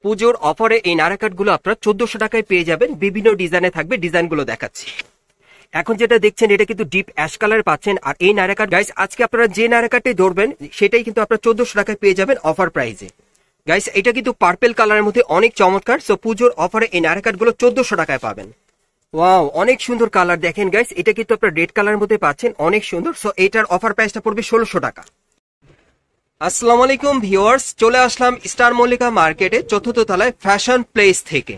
পুজোর অফারে এই নায়রা কাটগুলো আপনারা 1400 টাকায় পেয়ে যাবেন। বিভিন্ন ডিজাইনে থাকবে, ডিজাইনগুলো দেখাচ্ছি। এখন যেটা দেখছেন এটা কিন্তু ডিপ অ্যাশ কালার পাচ্ছেন। আর এই নায়রা কাট গাইস আজকে আপনারা যে নায়রা কাটে ধরবেন সেটাই কিন্তু আপনারা 1400 টাকায় পেয়ে যাবেন অফার প্রাইসে। গাইস এটা কিন্তু পার্পল কালারের মধ্যে অনেক চমৎকার। সো পুজোর অফারে এই নায়রা কাটগুলো 1400 টাকায় পাবেন। ওয়াও, অনেক সুন্দর কালার দেখেন গাইস, এটা কিন্তু আপনারা রেড কালারের মধ্যে পাচ্ছেন, অনেক সুন্দর। সো এটার অফার প্রাইসটা পড়বে 1600 টাকা। আসসালামু আলাইকুম ভিউয়ার্স, চলে আসলাম স্টার মল্লিকা মার্কেটে 4th তলায় ফ্যাশন প্লেস থেকে।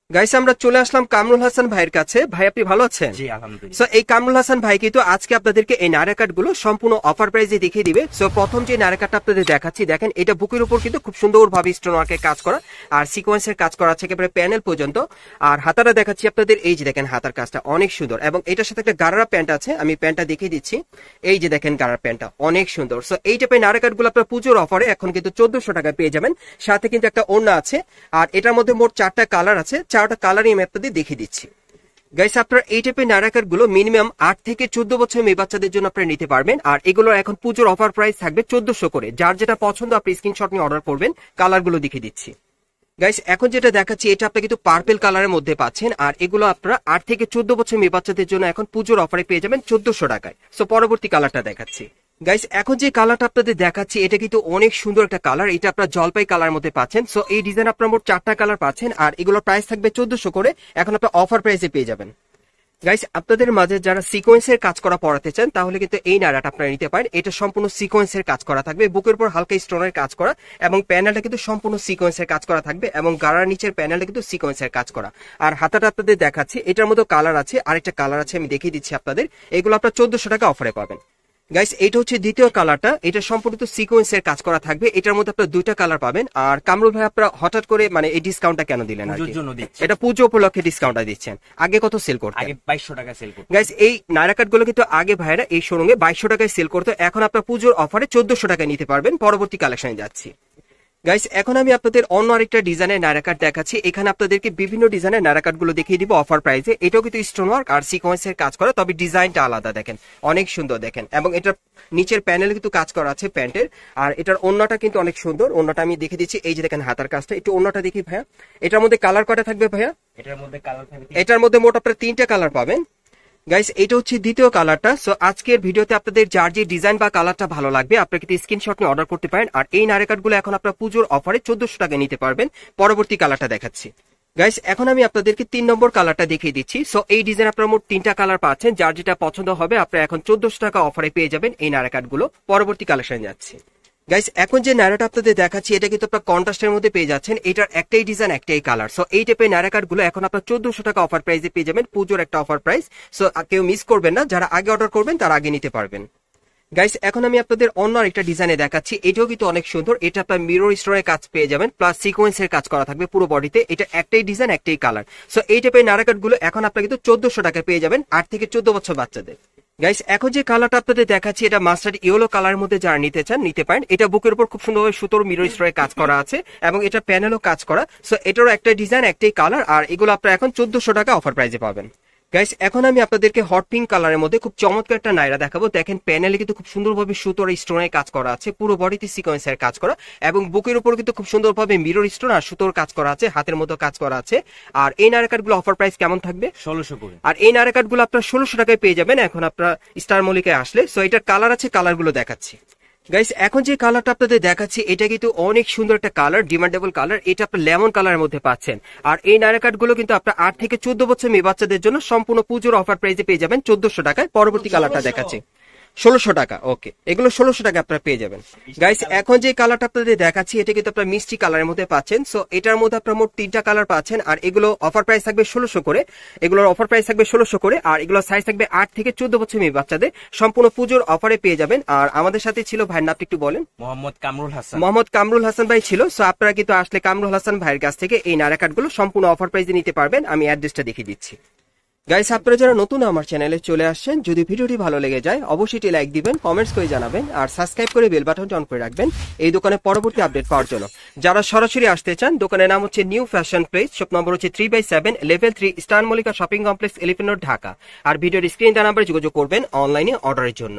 গাইস আমরা চলে আসলাম কামরুল হাসান ভাইয়ের কাছে। ভাই আপনি ভালো আছেন? জি আলহামদুলিল্লাহ। সো এই কামরুল হাসান ভাই কিন্তু আজকে আপনাদেরকে এই নায়রা কাটগুলো সম্পূর্ণ অফার প্রাইসে দেখিয়ে দিবে। সো প্রথম যে নায়রা কাটটা আপনাদের দেখাচ্ছি, দেখেন এটা বুকের উপর কিন্তু খুব সুন্দরভাবে স্টোন ওয়ার্কের কাজ করা আর সিকোয়েন্সের কাজ করা আছে একেবারে প্যানেল পর্যন্ত। আর হাতাটা দেখাচ্ছি আপনাদের, এই যে দেখেন হাতার কাজটা অনেক সুন্দর এবং এটার সাথে একটা গারারা প্যান্ট আছে, আমি প্যান্টটা দেখিয়ে দিচ্ছি। এই যে দেখেন গারারা প্যান্টটা অনেক সুন্দর। সো এই টাইপের নায়রা কাটগুলো আপনার পুজোর অফারে এখন কিন্তু 1400 টাকায় পেয়ে যাবেন। সাথে কিন্তু একটা ওড়না আছে আর এটার মধ্যে মোট 4টা কালার আছে, 4টা কালারই আমি আপনাদের দেখিয়ে দিচ্ছি। গাইস আপনারা এই টাইপের নায়রা কাটগুলো মিনিমাম 8 থেকে 14 বছর মেয়ে বাচ্চাদের জন্য আপনারা নিতে পারবেন। আর এগুলোর এখন পুজোর অফার প্রাইস থাকবে 1400 করে। যার যেটা পছন্দ আপনি স্ক্রিনশট নিয়ে অর্ডার করবেন। কালারগুলো দেখিয়ে দিচ্ছি। গাইস এখন যেটা দেখাচ্ছি এটা আপনি কিন্তু পার্পল কালারের মধ্যে পাচ্ছেন আর এগুলো আপনারা 8 থেকে 14 বছর মেয়ে বাচ্চাদের জন্য এখন পুজোর অফারে পেয়ে যাবেন 1400 টাকায়। সো পরবর্তী কালারটা দেখাচ্ছি। গাইস এখন যে কালারটা আপনাদের দেখাচ্ছি এটা কিন্তু অনেক সুন্দর একটা কালার, এটা আপনারা জলপাই কালার মধ্যে পাচ্ছেন। সো এই ডিজাইন আপনারা মোট 4টা কালার পাচ্ছেন আর এগুলোর প্রাইস থাকবে 1400 করে। এখন আপনারা অফার প্রাইসে পেয়ে যাবেন। গাইস আপনাদের মাঝে যারা সিকোয়েন্সের কাজ করা পড়াতে চান তাহলে কিন্তু এই নায়রাটা আপনারা নিতে পারেন। এটা সম্পূর্ণ সিকোয়েন্সের কাজ করা থাকবে, বুকের উপর হালকা স্টোনের কাজ করা এবং প্যানেলটা কিন্তু সম্পূর্ণ সিকোয়েন্সের কাজ করা থাকবে এবং গাড়ার নিচের প্যানেলটা কিন্তু সিকোয়েন্সের কাজ করা। আর হাতাটা আপনাদের দেখাচ্ছি, এটার মধ্যে কালার আছে, আরেকটা কালার আছে আমি দেখিয়ে দিচ্ছি আপনাদের। এগুলো আপনারা 1400 টাকা অফারে পাবেন। গাইস এটা হচ্ছে দ্বিতীয় কালারটা, এটা সম্পূর্ণ সিকোয়েন্সের কাজ করা থাকবে। এটার মধ্যে আপনারা 2টা কালার পাবেন। আর কামরুল ভাই আপনারা হঠাৎ করে মানে এই ডিসকাউন্টটা কেন দিলেন? এটা পুজো উপলক্ষে ডিসকাউন্টটা দিচ্ছেন, আগে কত সেল করতেন? আগে 2200 টাকা সেল করতেন। গাইস এই নায়রা কাটগুলো কিন্তু আগে ভাইরা এই শোরুমে 2200 টাকায় সেল করতো, এখন আপনারা পুজোর অফারে 1400 টাকায় নিতে পারবেন। পরবর্তী কালেকশনে যাচ্ছি। গাইস এখন আমি আপনাদের অন্য আরেকটা ডিজাইনের নায়রা কাট দেখাচ্ছি। এখানে আপনাদেরকে বিভিন্ন ডিজাইনের নায়রা কাটগুলো দেখিয়ে দিব অফার প্রাইসে। এটাও কিন্তু স্টোন ওয়ার্ক আর সিকোয়েন্সের কাজ করা, তবে ডিজাইনটা আলাদা দেখেন, অনেক সুন্দর দেখেন। এবং এটার নিচের প্যানেলে কিন্তু কাজ করা আছে প্যান্টের। আর এটার ওন্নাটা কিন্তু অনেক সুন্দর, ওন্নাটা আমি দেখে দিচ্ছি। এই যে দেখেন হাতার কাজটা, একটু ওন্নাটা দেখি ভাইয়া। এটার মধ্যে কালার কয়টা থাকবে ভাইয়া? এটার মধ্যে মোট আপনারা 3টা কালার পাবেন। গাইস এটা হচ্ছে দ্বিতীয় কালারটা। সো আজকের ভিডিওতে আপনাদের যার যে ডিজাইন বা কালারটা ভালো লাগবে আপনারা কিন্তু স্ক্রিনশট নিয়ে অর্ডার করতে পারেন। আর এই নায়রা কাটগুলো এখন আপনারা পুজোর অফারে 1400 টাকা নিতে পারবেন। পরবর্তী কালারটা দেখাচ্ছি। গাইস এখন আমি আপনাদেরকে 3 নম্বর কালারটা দেখিয়ে দিচ্ছি। সো এই ডিজাইন আপনারা মোট 3টা কালার পাচ্ছেন, যার যেটা পছন্দ হবে আপনারা এখন 1400 টাকা অফারে পেয়ে যাবেন এই নায়রা কাটগুলো। পরবর্তী কালেকশনে যাচ্ছি। গাইস এখন যে নায়রাটা আপনাদের দেখাচ্ছি এটা কিন্তু আপনারা কন্ট্রাস্টের মধ্যে পেয়ে যাচ্ছেন। এটার একটাই ডিজাইন একটাই কালার। সো এই টাইপের নায়রা কাটগুলো এখন আপনারা 1400 টাকা অফার প্রাইসে পেয়ে যাবেন, পুজোর একটা অফার প্রাইস। সো কেউ মিস করবেন না, যারা আগে অর্ডার করবেন তারা আগে নিতে পারবেন। গাইস এখন আমি আপনাদের অন্য আরেকটা ডিজাইনে দেখাচ্ছি, এটাও কিন্তু অনেক সুন্দর। এটা আপনার মিরর স্টোনের কাজ পেয়ে যাবেন, প্লাস সিকোয়েন্সের কাজ করা থাকবে পুরো বডিতে। এটা একটাই ডিজাইন একটাই কালার। সো এই টাইপের নায়রা কাটগুলো এখন আপনারা কিন্তু 1400 টাকা পেয়ে যাবেন 8 থেকে 14 বছর বাচ্চাদের। গাইস এখন যে কালারটা আপনাদের দেখাচ্ছি এটা মাস্টার্ড ইয়েলো কালারের মধ্যে যারা নিতে চান নিতে পারেন। এটা বুকের উপর খুব সুন্দরভাবে সুতোর মিরর স্টোনের কাজ করা আছে এবং এটা প্যানেলও কাজ করা। সো এটারও একটা ডিজাইন একটাই কালার আর এগুলো আপনারা এখন 1400 টাকা অফার প্রাইসে পাবেন। গাইস এখন আমি আপনাদেরকে হট পিঙ্ক কালারের মধ্যে খুব চমৎকার একটা নায়রা দেখাবো। দেখেন প্যানেলে কিন্তু খুব সুন্দরভাবে সুতোর স্টোনের কাজ করা আছে, পুরো বডিতে সিকোয়েন্সের কাজ করা এবং বুকের উপর কিন্তু খুব সুন্দরভাবে মিরর স্টোন আর সুতোর কাজ করা আছে, হাতের মতো কাজ করা আছে। আর এই নায়রা কাটগুলো অফার প্রাইস কেমন থাকবে? 1600 করে। আর এই নায়রা কাটগুলো আপনারা 1600 টাকায় পেয়ে যাবেন এখন আপনারা স্টার মল্লিকায় আসলে। সো এটার কালার আছে, কালারগুলো দেখাচ্ছি। গাইস এখন যে কালারটা আপনাদের দেখাচ্ছি এটা কিন্তু অনেক সুন্দর একটা কালার, ডিমান্ডেবল কালার। এটা আপনার লেমন কালারের মধ্যে পাচ্ছেন। আর এই নায়রা কাটগুলো কিন্তু আপনার 8 থেকে 14 বছর মেয়ে বাচ্চাদের জন্য সম্পূর্ণ পুজোর অফার প্রাইসে পেয়ে যাবেন 1400 টাকায়। পরবর্তী কালারটা দেখাচ্ছি। 1600 টাকা, ওকে, এগুলো 1600 টাকা আপনারা পেয়ে যাবেন। গাইস এখন যে কালারটা আপনাদের দেখাচ্ছি এটা কিন্তু আপনারা মিষ্টি কালারের মধ্যে পাচ্ছেন। সো এটার মধ্যে আপনারা মোট 3টা কালার পাচ্ছেন আর এগুলো অফার প্রাইস থাকবে 1600 করে। এগুলোর অফার প্রাইস থাকবে 1600 করে আর এগুলোর সাইজ থাকবে 8 থেকে 14 বছর মেয়ে বাচ্চাদের, সম্পূর্ণ পুজোর অফারে পেয়ে যাবেন। আর আমাদের সাথে ছিল ভাইয়ের নাম একটু বলেন। মোহাম্মদ কামরুল হাসান। মোহাম্মদ কামরুল হাসান ভাই ছিল। সো আপনারা কিন্তু আসলে কামরুল হাসান ভাইয়ের কাছ থেকে এই নায়রা কাটগুলো সম্পূর্ণ অফার প্রাইসে নিতে পারবেন। আমি অ্যাড্রেসটা দেখিয়ে দিচ্ছি। গাইস আপনারা যারা নতুন আমার চ্যানেলে চলে আসছেন, যদি ভিডিওটি ভালো লেগে যায় অবশ্যই লাইক দিবেন, কমেন্টস করে জানাবেন আর সাবস্ক্রাইব করে বেল বাটনটা অন করে রাখবেন এই দোকানে পরবর্তী আপডেট পাওয়ার জন্য। যারা সরাসরি আসতে চান দোকানের নাম হচ্ছে new fashion place, shop number হচ্ছে 3/7, level 3, star Mallika shopping complex, elephant road, Dhaka. আর ভিডিওর স্ক্রিন নাম্বারে যোগাযোগ করবেন অনলাইনে অর্ডারের জন্য।